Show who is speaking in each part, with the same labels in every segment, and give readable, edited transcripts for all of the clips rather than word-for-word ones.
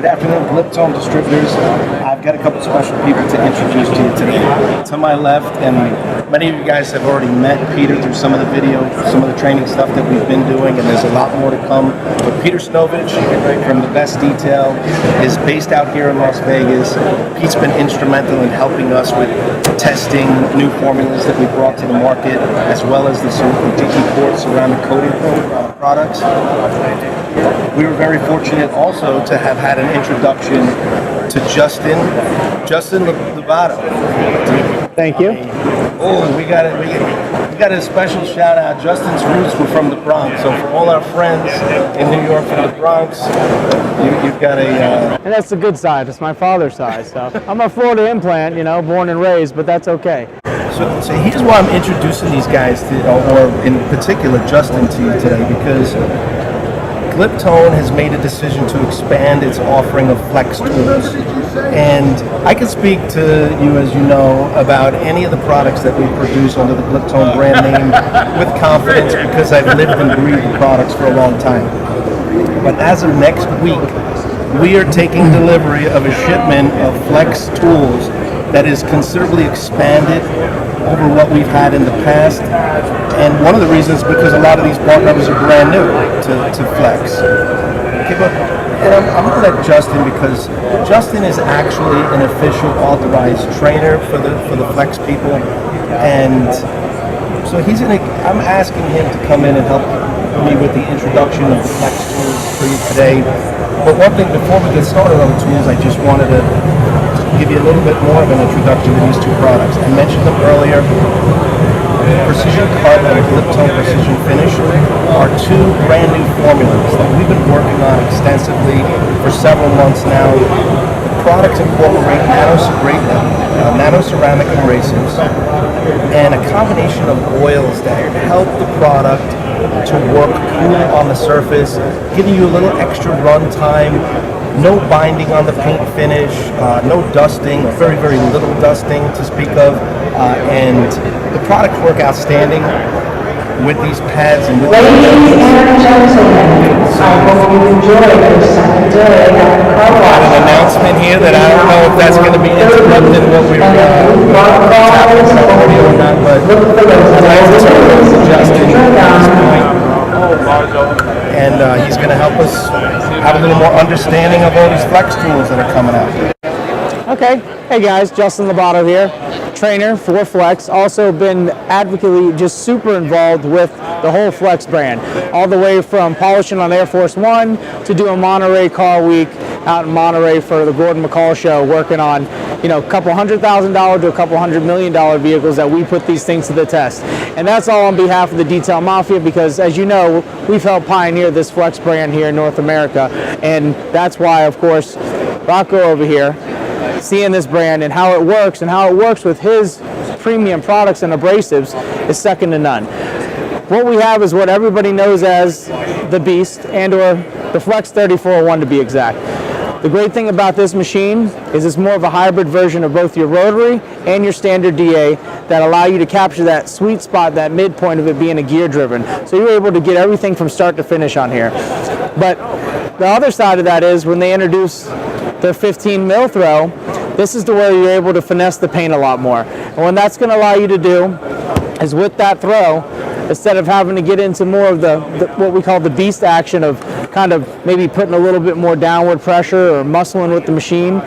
Speaker 1: Good afternoon, Gliptone distributors. I've got a couple special people to introduce to you today. To my left, and many of you guys have already met Peter through some of the video, some of the training stuff that we've been doing, and there's a lot more to come. But Peter Snovitch from the Best Detail is based out here in Las Vegas. He's been instrumental in helping us with testing new formulas that we brought to the market, as well as the DT ceramic coating products. We were very fortunate also to have had an introduction to Justin Lobato.
Speaker 2: Thank you.
Speaker 1: Oh, we got a special shout out. Justin's roots were from the Bronx, so for all our friends in New York from the Bronx, you've got a.
Speaker 2: And that's the good side. It's my father's side. So I'm a Florida implant, born and raised, but that's okay.
Speaker 1: So here's why I'm introducing these guys to, or in particular Justin, to you today, because Gliptone has made a decision to expand its offering of flex tools. And I can speak to you, as you know, about any of the products that we produce under the Gliptone brand name with confidence, because I've lived and breathed the products for a long time. But as of next week, we are taking delivery of a shipment of flex tools that is considerably expanded over what we've had in the past. And one of the reasons is because a lot of these part numbers are brand new to Flex. Okay, but I'm going to let Justin, because Justin is actually an official authorized trainer for the Flex people. And so I'm asking him to come in and help me with the introduction of the Flex tools for you today. But one thing, before we get started on the tools, I just wanted to give you a little bit more of an introduction to these two products. I mentioned them earlier. Precision Cut and Gliptone Precision Finish are two brand new formulas that we've been working on extensively for several months now. The products incorporate nano ceramic abrasives and a combination of oils that help the product to work cool on the surface, giving you a little extra run time. No binding on the paint finish, no dusting, very, very little dusting to speak of, and the products work outstanding with these pads and with
Speaker 3: Ladies and gentlemen, I hope you enjoy your second day at the car wash.
Speaker 1: An announcement here that I don't know if that's going to be interrupted what we're happening or not, but I'd like to turn to Justin at this point. And he's going to help us have a little more understanding of all these flex tools that are coming out.
Speaker 2: Okay. Hey guys, Justin Lobato here, trainer for Flex. Also been advocating, just super involved with the whole Flex brand, all the way from polishing on Air Force One to doing Monterey Car Week out in Monterey for the Gordon McCall show, working on a couple $100,000 to a couple $100 million vehicles that we put these things to the test. And that's all on behalf of the Detail Mafia, because as you know, we've helped pioneer this Flex brand here in North America. And that's why, of course, Rocco over here, seeing this brand and how it works with his premium products and abrasives is second to none. What we have is what everybody knows as the Beast, and or the Flex 3401 to be exact. The great thing about this machine is it's more of a hybrid version of both your rotary and your standard DA that allow you to capture that sweet spot, that midpoint of it being a gear driven. So you're able to get everything from start to finish on here. But the other side of that is when they introduce the 15 mil throw, this is the way you're able to finesse the paint a lot more. And what that's going to allow you to do is with that throw, instead of having to get into more of the what we call the beast action of kind of maybe putting a little bit more downward pressure or muscling with the machine,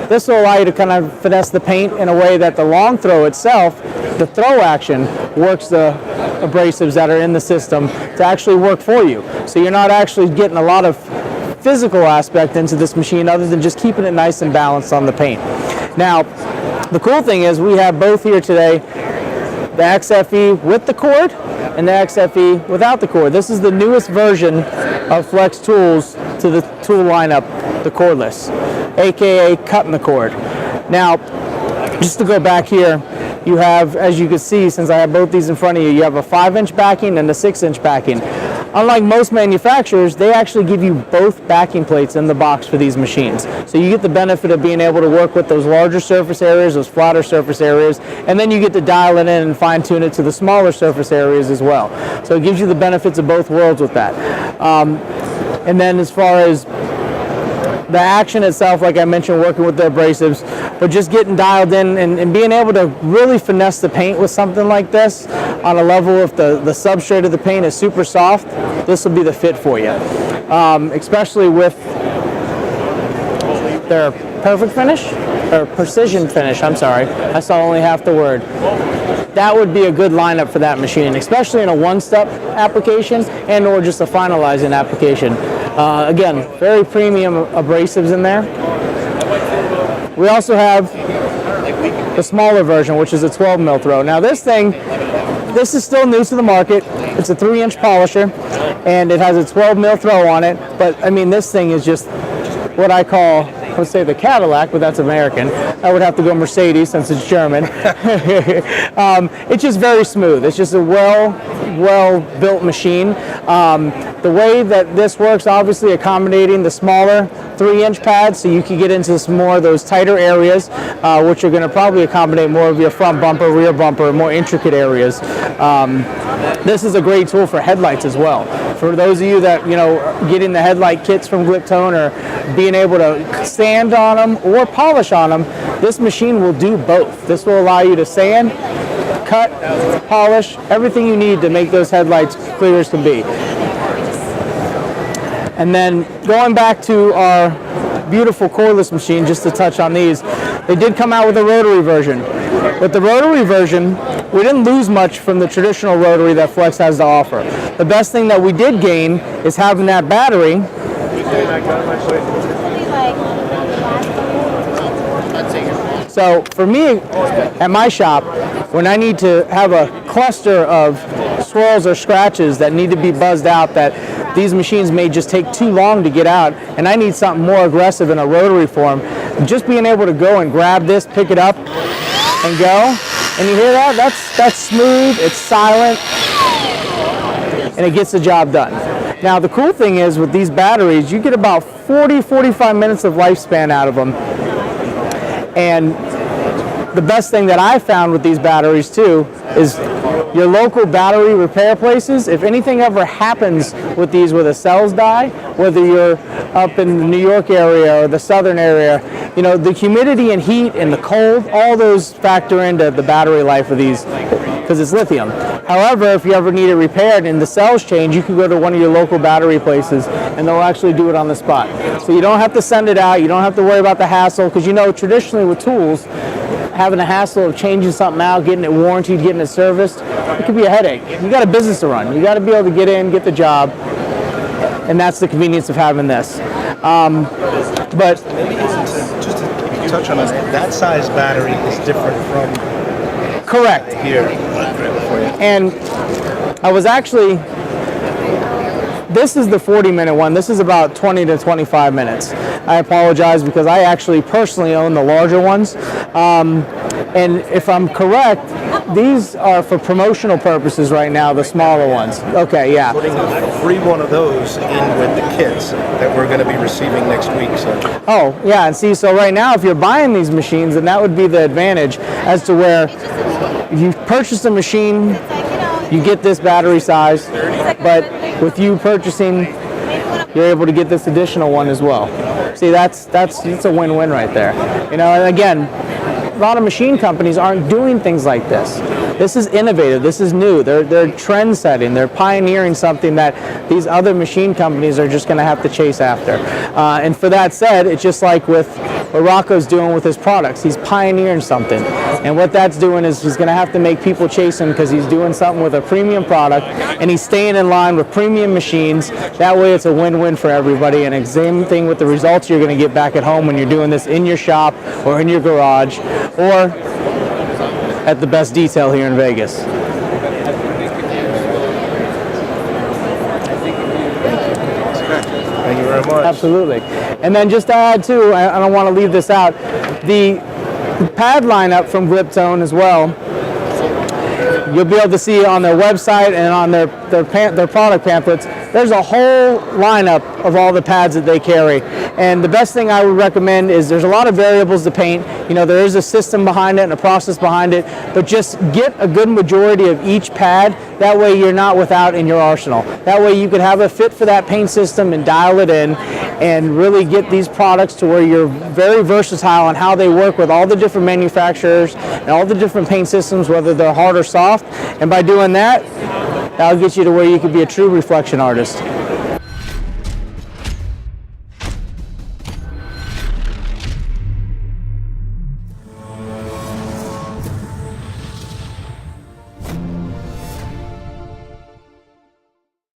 Speaker 2: this will allow you to kind of finesse the paint in a way that the long throw itself, the throw action, works the abrasives that are in the system to actually work for you. So you're not actually getting a lot of physical aspect into this machine other than just keeping it nice and balanced on the paint. Now, the cool thing is we have both here today, the XFE with the cord and the XFE without the cord. This is the newest version of Flex tools to the tool lineup, the cordless, aka cutting the cord. Now, just to go back here, you have, as you can see, since I have both these in front of you, you have a 5-inch backing and a 6-inch backing. Unlike most manufacturers, they actually give you both backing plates in the box for these machines. So you get the benefit of being able to work with those larger surface areas, those flatter surface areas, and then you get to dial it in and fine tune it to the smaller surface areas as well. So it gives you the benefits of both worlds with that. And then as far as the action itself, like I mentioned, working with the abrasives, but just getting dialed in and being able to really finesse the paint with something like this on a level if the substrate of the paint is super soft, this will be the fit for you. Especially with their perfect finish, or precision finish, I'm sorry. I saw only half the word. That would be a good lineup for that machine, especially in a one-step application and or just a finalizing application. Again, very premium abrasives in there. We also have the smaller version, which is a 12 mil throw. Now this is still new to the market. It's a 3-inch polisher, and it has a 12 mil throw on it. But I mean, this thing is just what I call, let's say the Cadillac, but that's American. I would have to go Mercedes since it's German. It's just very smooth. It's just a well-built machine. The way that this works, obviously accommodating the smaller 3-inch pads, so you can get into some more of those tighter areas, which are going to probably accommodate more of your front bumper, rear bumper, more intricate areas. This is a great tool for headlights as well. For those of you that, you know, getting the headlight kits from Gliptone or being able to sand on them or polish on them, this machine will do both. This will allow you to sand, cut, polish, everything you need to make those headlights clear as can be. And then going back to our beautiful cordless machine, just to touch on these, they did come out with a rotary version. With the rotary version, we didn't lose much from the traditional rotary that Flex has to offer. The best thing that we did gain is having that battery. So for me, at my shop, when I need to have a cluster of swirls or scratches that need to be buzzed out, that these machines may just take too long to get out, and I need something more aggressive in a rotary form, just being able to go and grab this, pick it up, and go, and you hear that? That's smooth, it's silent, and it gets the job done. Now the cool thing is with these batteries, you get about 40-45 minutes of lifespan out of them. And the best thing that I found with these batteries too is your local battery repair places. If anything ever happens with these where the cells die, whether you're up in the New York area or the southern area, you know, the humidity and heat and the cold, all those factor into the battery life of these because it's lithium. However, if you ever need it repaired and the cells change, you can go to one of your local battery places and they'll actually do it on the spot. So you don't have to send it out, you don't have to worry about the hassle, because you know traditionally with tools, having a hassle of changing something out, getting it warranted, getting it serviced, it could be a headache. You got a business to run. You got to be able to get in, get the job, and that's the convenience of having this. But
Speaker 1: maybe just to touch on that size battery is different from
Speaker 2: correct
Speaker 1: here.
Speaker 2: And I was actually, this is the 40-minute one. This is about 20 to 25 minutes. I apologize because I actually personally own the larger ones. And if I'm correct, these are for promotional purposes right now, the smaller ones. Okay, yeah.
Speaker 1: Putting a free one of those in with the kits that we're going to be receiving next week. So.
Speaker 2: Oh, yeah, and see, so right now if you're buying these machines, then that would be the advantage as to where you purchase a machine, you get this battery size, but with you purchasing, you're able to get this additional one as well. See, that's a win-win right there. You know, and again, a lot of machine companies aren't doing things like this. This is innovative. This is new. They're trend setting. They're pioneering something that these other machine companies are just going to have to chase after. And for that said, it's just like with what Rocco's doing with his products. He's pioneering something. And what that's doing is he's going to have to make people chase him because he's doing something with a premium product and he's staying in line with premium machines. That way it's a win-win for everybody. And same thing with the results you're going to get back at home when you're doing this in your shop or in your garage or at the best detail here in Vegas.
Speaker 1: Thank you very much.
Speaker 2: Absolutely. And then just to add too, I don't want to leave this out, the pad lineup from Gliptone as well, you'll be able to see on their website and on their product pamphlets, there's a whole lineup of all the pads that they carry. And the best thing I would recommend is there's a lot of variables to paint. You know, there is a system behind it and a process behind it, but just get a good majority of each pad. That way you're not without in your arsenal. That way you can have a fit for that paint system and dial it in and really get these products to where you're very versatile on how they work with all the different manufacturers and all the different paint systems, whether they're hard or soft. And by doing that, that'll get you to where you could be a true reflection artist.